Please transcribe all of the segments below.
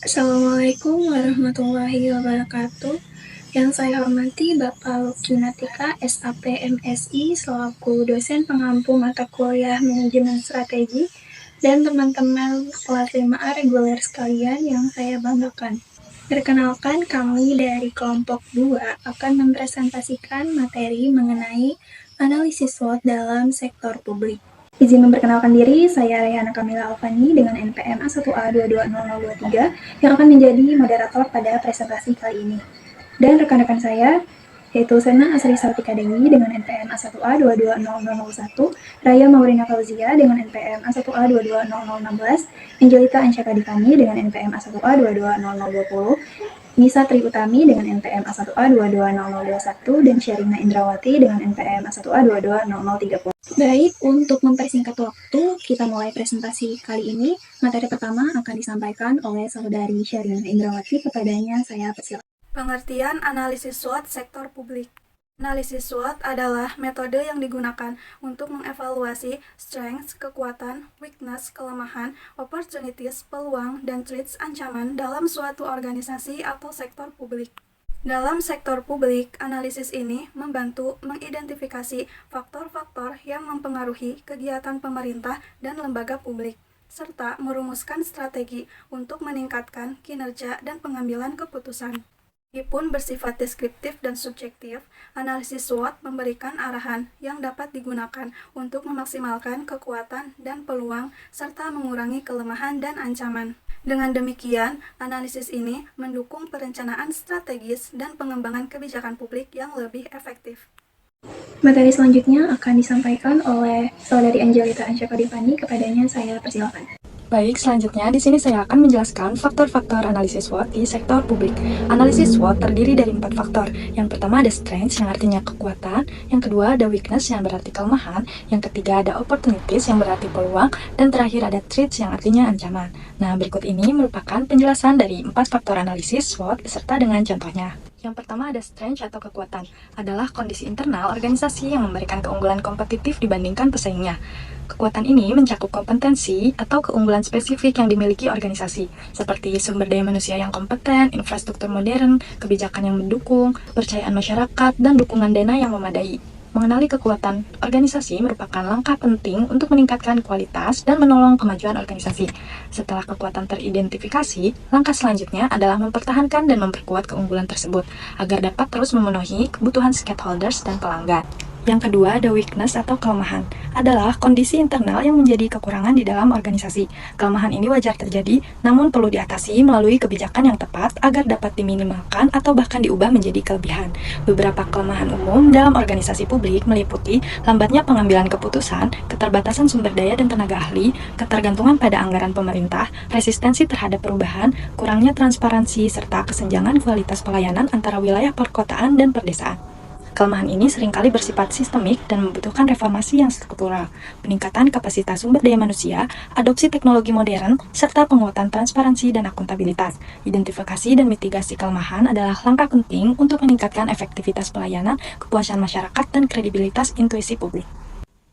Assalamualaikum warahmatullahi wabarakatuh. Yang saya hormati Bapak Lutfi Natika, SAP MSI, selaku dosen pengampu mata kuliah Manajemen Strategi, dan teman-teman kelas 5A reguler sekalian yang saya banggakan. Perkenalkan, kami dari kelompok 2 akan mempresentasikan materi mengenai analisis SWOT dalam sektor publik. Izin memperkenalkan diri, saya Rayhana Kamila Alfani dengan NPM A1A220023 yang akan menjadi moderator pada presentasi kali ini. Dan rekan-rekan saya, yaitu Sena Asri Sartika Dewi dengan NPM A1A220001, Raya Maurina Fauzia dengan NPM A1A220016, Angelita Ansyaka Divani dengan NPM A1A220020, Nisa Tri Utami dengan NPM A1A220021, dan Sherina Indrawati dengan NPM A1A220030. Baik, untuk mempersingkat waktu, kita mulai presentasi kali ini. Materi pertama akan disampaikan oleh saudari Sherina Indrawati. Kepadanya saya persilakan. Pengertian analisis SWOT sektor publik. Analisis SWOT adalah metode yang digunakan untuk mengevaluasi strengths, kekuatan, weakness, kelemahan, opportunities, peluang, dan threats ancaman dalam suatu organisasi atau sektor publik. Dalam sektor publik, analisis ini membantu mengidentifikasi faktor-faktor yang mempengaruhi kegiatan pemerintah dan lembaga publik, serta merumuskan strategi untuk meningkatkan kinerja dan pengambilan keputusan. Meskipun bersifat deskriptif dan subjektif, analisis SWOT memberikan arahan yang dapat digunakan untuk memaksimalkan kekuatan dan peluang serta mengurangi kelemahan dan ancaman. Dengan demikian, analisis ini mendukung perencanaan strategis dan pengembangan kebijakan publik yang lebih efektif. Materi selanjutnya akan disampaikan oleh saudari Angelita Ansyaka Divani. Kepadanya saya persilakan. Baik, selanjutnya di sini saya akan menjelaskan faktor-faktor analisis SWOT di sektor publik. Analisis SWOT terdiri dari 4 faktor. Yang pertama ada strength yang artinya kekuatan, yang kedua ada weakness yang berarti kelemahan, yang ketiga ada opportunities yang berarti peluang, dan terakhir ada threats yang artinya ancaman. Nah, berikut ini merupakan penjelasan dari 4 faktor analisis SWOT beserta dengan contohnya. Yang pertama ada strength atau kekuatan, adalah kondisi internal organisasi yang memberikan keunggulan kompetitif dibandingkan pesaingnya. Kekuatan ini mencakup kompetensi atau keunggulan spesifik yang dimiliki organisasi, seperti sumber daya manusia yang kompeten, infrastruktur modern, kebijakan yang mendukung, kepercayaan masyarakat, dan dukungan dana yang memadai. Mengenali kekuatan organisasi merupakan langkah penting untuk meningkatkan kualitas dan menolong kemajuan organisasi. Setelah kekuatan teridentifikasi, langkah selanjutnya adalah mempertahankan dan memperkuat keunggulan tersebut agar dapat terus memenuhi kebutuhan stakeholders dan pelanggan. Yang kedua ada weakness atau kelemahan, adalah kondisi internal yang menjadi kekurangan di dalam organisasi. Kelemahan ini wajar terjadi, namun perlu diatasi melalui kebijakan yang tepat agar dapat diminimalkan atau bahkan diubah menjadi kelebihan. Beberapa kelemahan umum dalam organisasi publik meliputi lambatnya pengambilan keputusan, keterbatasan sumber daya dan tenaga ahli, ketergantungan pada anggaran pemerintah, resistensi terhadap perubahan, kurangnya transparansi, serta kesenjangan kualitas pelayanan antara wilayah perkotaan dan perdesaan. Kelemahan ini seringkali bersifat sistemik dan membutuhkan reformasi yang struktural, peningkatan kapasitas sumber daya manusia, adopsi teknologi modern, serta penguatan transparansi dan akuntabilitas. Identifikasi dan mitigasi kelemahan adalah langkah penting untuk meningkatkan efektivitas pelayanan, kepuasan masyarakat, dan kredibilitas intuisi publik.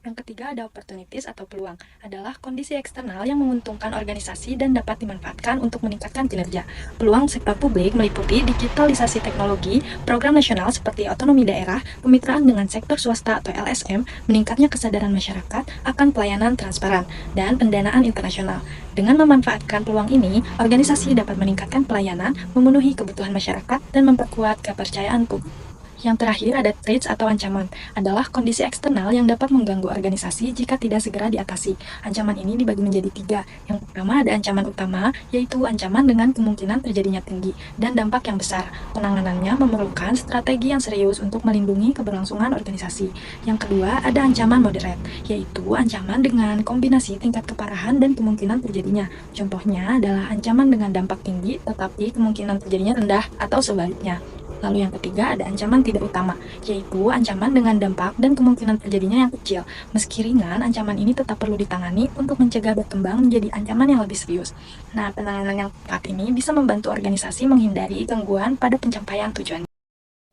Yang ketiga ada opportunities atau peluang, adalah kondisi eksternal yang menguntungkan organisasi dan dapat dimanfaatkan untuk meningkatkan kinerja. Peluang sektor publik meliputi digitalisasi teknologi, program nasional seperti otonomi daerah, kemitraan dengan sektor swasta atau LSM, meningkatnya kesadaran masyarakat akan pelayanan transparan, dan pendanaan internasional. Dengan memanfaatkan peluang ini, organisasi dapat meningkatkan pelayanan, memenuhi kebutuhan masyarakat, dan memperkuat kepercayaan publik. Yang terakhir ada threats atau ancaman, adalah kondisi eksternal yang dapat mengganggu organisasi jika tidak segera diatasi. Ancaman ini dibagi menjadi 3. Yang pertama ada ancaman utama, yaitu ancaman dengan kemungkinan terjadinya tinggi dan dampak yang besar. Penanganannya memerlukan strategi yang serius untuk melindungi keberlangsungan organisasi. Yang kedua ada ancaman moderate, yaitu ancaman dengan kombinasi tingkat keparahan dan kemungkinan terjadinya. Contohnya adalah ancaman dengan dampak tinggi tetapi kemungkinan terjadinya rendah atau sebaliknya. Lalu yang ketiga ada ancaman tidak utama, yaitu ancaman dengan dampak dan kemungkinan terjadinya yang kecil. Meski ringan, ancaman ini tetap perlu ditangani untuk mencegah berkembang menjadi ancaman yang lebih serius. Nah, penanganan yang tepat ini bisa membantu organisasi menghindari gangguan pada pencapaian tujuan.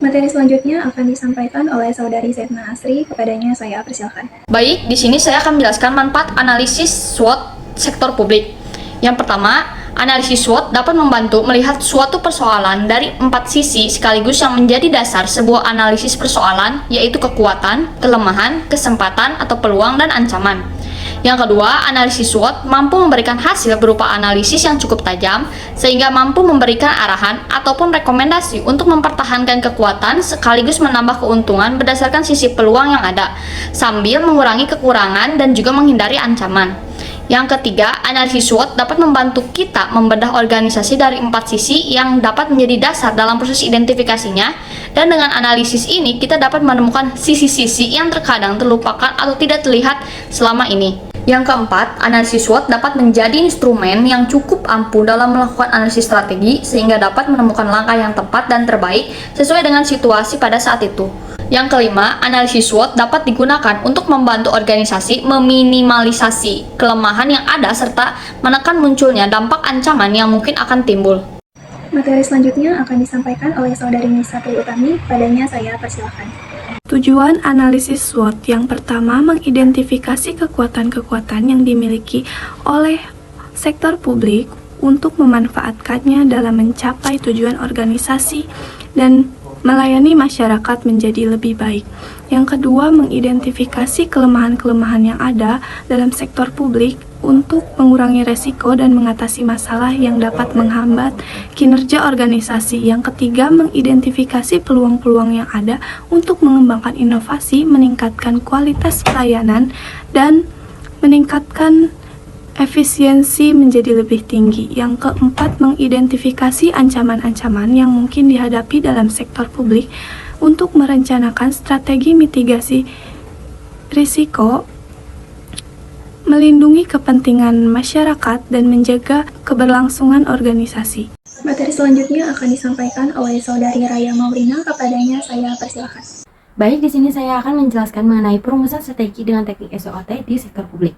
Materi selanjutnya akan disampaikan oleh saudari Setna Asri. Kepadanya saya persilakan. Baik, di sini saya akan menjelaskan manfaat analisis SWOT sektor publik. Yang pertama, Analisis SWOT dapat membantu melihat suatu persoalan dari 4 sisi sekaligus yang menjadi dasar sebuah analisis persoalan, yaitu kekuatan, kelemahan, kesempatan atau peluang, dan ancaman. Yang kedua, analisis SWOT mampu memberikan hasil berupa analisis yang cukup tajam, sehingga mampu memberikan arahan ataupun rekomendasi untuk mempertahankan kekuatan sekaligus menambah keuntungan berdasarkan sisi peluang yang ada, sambil mengurangi kekurangan dan juga menghindari ancaman. Yang ketiga, analisis SWOT dapat membantu kita membedah organisasi dari 4 sisi yang dapat menjadi dasar dalam proses identifikasinya, dan dengan analisis ini kita dapat menemukan sisi-sisi yang terkadang terlupakan atau tidak terlihat selama ini. Yang keempat, analisis SWOT dapat menjadi instrumen yang cukup ampuh dalam melakukan analisis strategi sehingga dapat menemukan langkah yang tepat dan terbaik sesuai dengan situasi pada saat itu. Yang kelima, analisis SWOT dapat digunakan untuk membantu organisasi meminimalisasi kelemahan yang ada serta menekan munculnya dampak ancaman yang mungkin akan timbul. Materi selanjutnya akan disampaikan oleh Saudari Nisa Utami, padanya saya persilakan. Tujuan analisis SWOT yang pertama mengidentifikasi kekuatan-kekuatan yang dimiliki oleh sektor publik untuk memanfaatkannya dalam mencapai tujuan organisasi dan melayani masyarakat menjadi lebih baik. Yang kedua, mengidentifikasi kelemahan-kelemahan yang ada dalam sektor publik untuk mengurangi resiko dan mengatasi masalah yang dapat menghambat kinerja organisasi. Yang ketiga, mengidentifikasi peluang-peluang yang ada untuk mengembangkan inovasi, meningkatkan kualitas pelayanan, dan meningkatkan efisiensi menjadi lebih tinggi. Yang keempat, mengidentifikasi ancaman-ancaman yang mungkin dihadapi dalam sektor publik untuk merencanakan strategi mitigasi risiko, melindungi kepentingan masyarakat, dan menjaga keberlangsungan organisasi. Materi selanjutnya akan disampaikan oleh Saudari Raya Maurina, kepadanya saya persilakan. Baik, di sini saya akan menjelaskan mengenai perumusan strategi dengan teknik SWOT di sektor publik.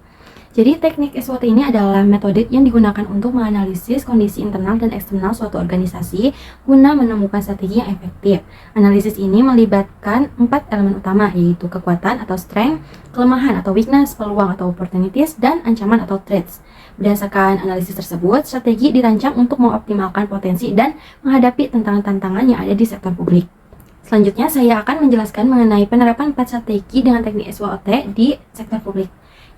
Jadi, teknik SWOT ini adalah metode yang digunakan untuk menganalisis kondisi internal dan eksternal suatu organisasi guna menemukan strategi yang efektif. Analisis ini melibatkan 4 elemen utama, yaitu kekuatan atau strength, kelemahan atau weakness, peluang atau opportunities, dan ancaman atau threats. Berdasarkan analisis tersebut, strategi dirancang untuk mengoptimalkan potensi dan menghadapi tantangan-tantangan yang ada di sektor publik. Selanjutnya, saya akan menjelaskan mengenai penerapan 4 strategi dengan teknik SWOT di sektor publik.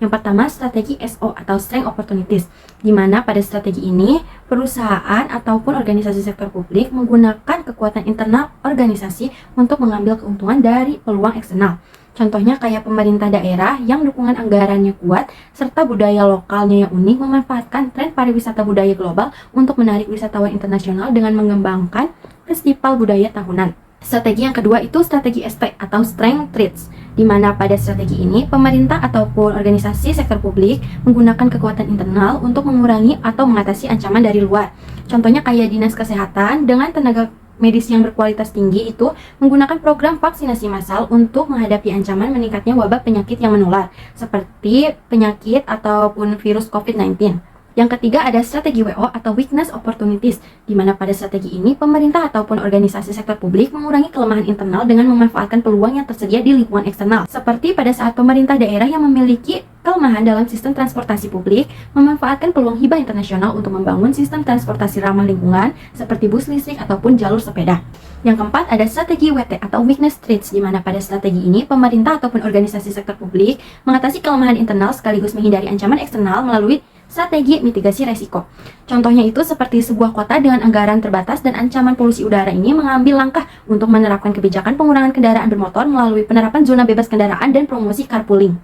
Yang pertama, strategi SO atau Strength Opportunities, di mana pada strategi ini, perusahaan ataupun organisasi sektor publik menggunakan kekuatan internal organisasi untuk mengambil keuntungan dari peluang eksternal. Contohnya kayak pemerintah daerah yang dukungan anggarannya kuat, serta budaya lokalnya yang unik memanfaatkan tren pariwisata budaya global untuk menarik wisatawan internasional dengan mengembangkan festival budaya tahunan. Strategi yang kedua itu strategi ST atau Strength Traits, di mana pada strategi ini pemerintah ataupun organisasi sektor publik menggunakan kekuatan internal untuk mengurangi atau mengatasi ancaman dari luar. Contohnya kayak dinas kesehatan dengan tenaga medis yang berkualitas tinggi itu menggunakan program vaksinasi massal untuk menghadapi ancaman meningkatnya wabah penyakit yang menular seperti penyakit ataupun virus COVID-19. Yang ketiga ada strategi WO atau Weakness Opportunities, di mana pada strategi ini pemerintah ataupun organisasi sektor publik mengurangi kelemahan internal dengan memanfaatkan peluang yang tersedia di lingkungan eksternal. Seperti pada saat pemerintah daerah yang memiliki kelemahan dalam sistem transportasi publik memanfaatkan peluang hibah internasional untuk membangun sistem transportasi ramah lingkungan seperti bus listrik ataupun jalur sepeda. Yang keempat ada strategi WT atau Weakness Traits, di mana pada strategi ini pemerintah ataupun organisasi sektor publik mengatasi kelemahan internal sekaligus menghindari ancaman eksternal melalui strategi mitigasi resiko. Contohnya itu seperti sebuah kota dengan anggaran terbatas dan ancaman polusi udara ini mengambil langkah untuk menerapkan kebijakan pengurangan kendaraan bermotor melalui penerapan zona bebas kendaraan dan promosi carpooling.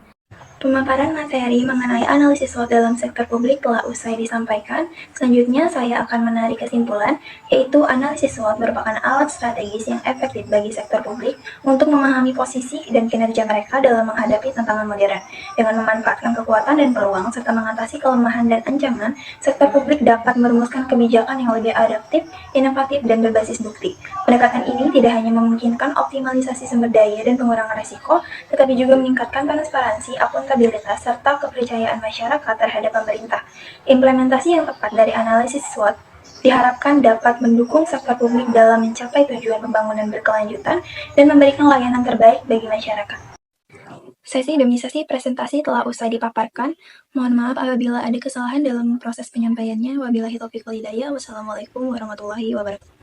Pemaparan materi mengenai analisis SWOT dalam sektor publik telah usai disampaikan. Selanjutnya saya akan menarik kesimpulan, yaitu analisis SWOT merupakan alat strategis yang efektif bagi sektor publik untuk memahami posisi dan kinerja mereka dalam menghadapi tantangan modern. Dengan memanfaatkan kekuatan dan peluang serta mengatasi kelemahan dan ancaman, sektor publik dapat merumuskan kebijakan yang lebih adaptif, inovatif, dan berbasis bukti. Pendekatan ini tidak hanya memungkinkan optimalisasi sumber daya dan pengurangan risiko, tetapi juga meningkatkan transparansi, akuntabilitas, serta kepercayaan masyarakat terhadap pemerintah. Implementasi yang tepat dari analisis SWOT diharapkan dapat mendukung sektor publik dalam mencapai tujuan pembangunan berkelanjutan dan memberikan layanan terbaik bagi masyarakat. Sesi demi sesi presentasi telah usai dipaparkan. Mohon maaf apabila ada kesalahan dalam proses penyampaiannya. Wabillahi taufiq wal hidayah. Wassalamualaikum warahmatullahi wabarakatuh.